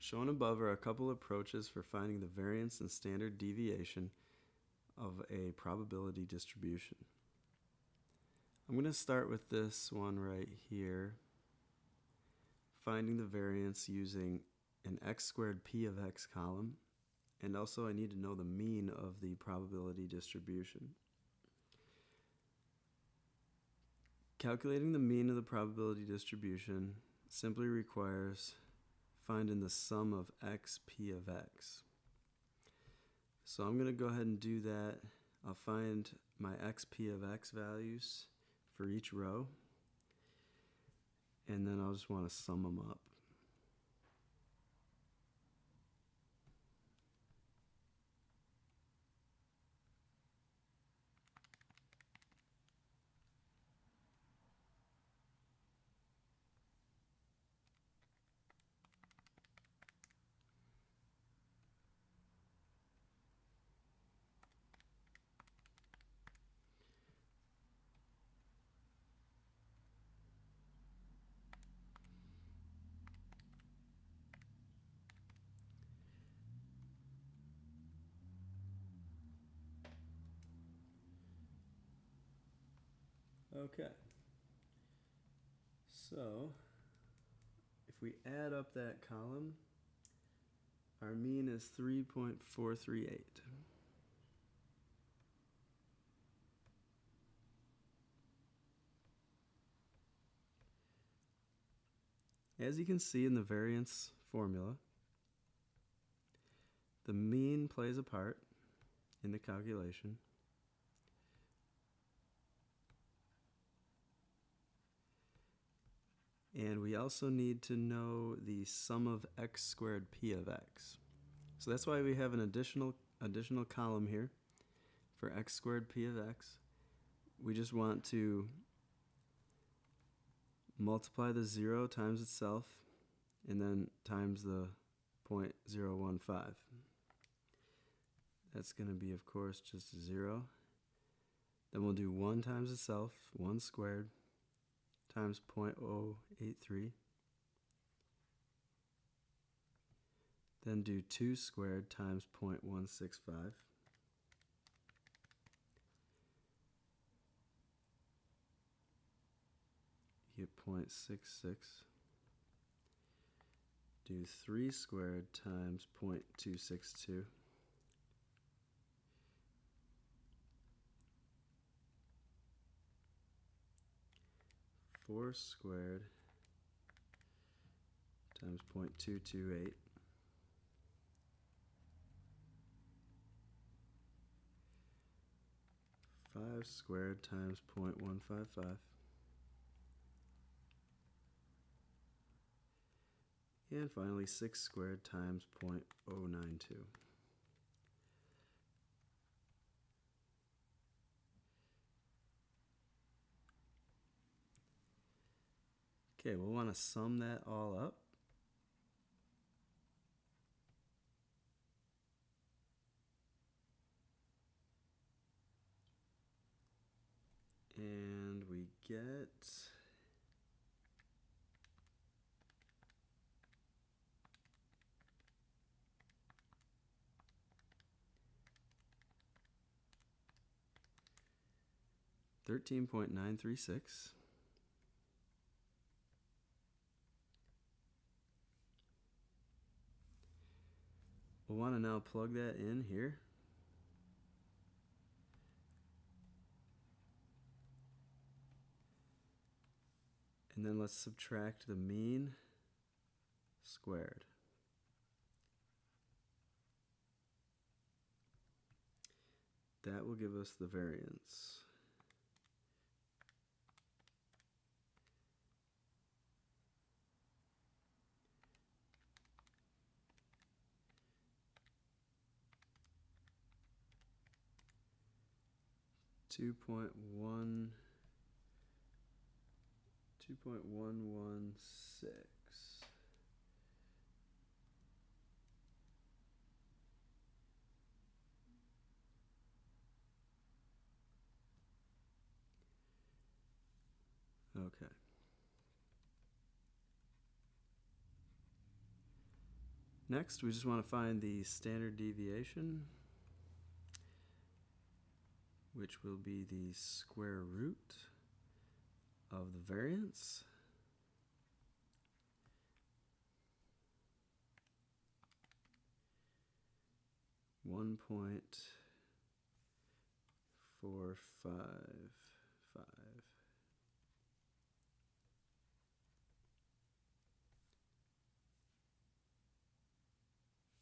Shown above are a couple approaches for finding the variance and standard deviation of a probability distribution. I'm going to start with this one right here, finding the variance using an x squared p of x column, and also I need to know the mean of the probability distribution. Calculating the mean of the probability distribution simply requires finding the sum of x p of x. So I'm going to go ahead and do that. I'll find my x p of x values for each row, and then I'll just want to sum them up. Okay, so if we add up that column, our mean is 3.438. As you can see in the variance formula, the mean plays a part in the calculation. And we also need to know the sum of x squared p of x. So that's why we have an additional column here for x squared p of x. We just want to multiply the 0 times itself and then times the 0.015. That's going to be, of course, just 0. Then we'll do 1 times itself, 1 squared, times 0.083. Then do 2 squared times 0.165. You get 0.66. Do 3 squared times 0.262. Four squared times 0.228. 5 squared times 0.155. And finally 6 squared times 0.092. Okay, we'll want to sum that all up. And we get $13.936. We'll want to now plug that in here. And then let's subtract the mean squared. That will give us the variance. Two point one 2.116. Okay. Next, we just want to find the standard deviation, which will be the square root of the variance. One 1.455.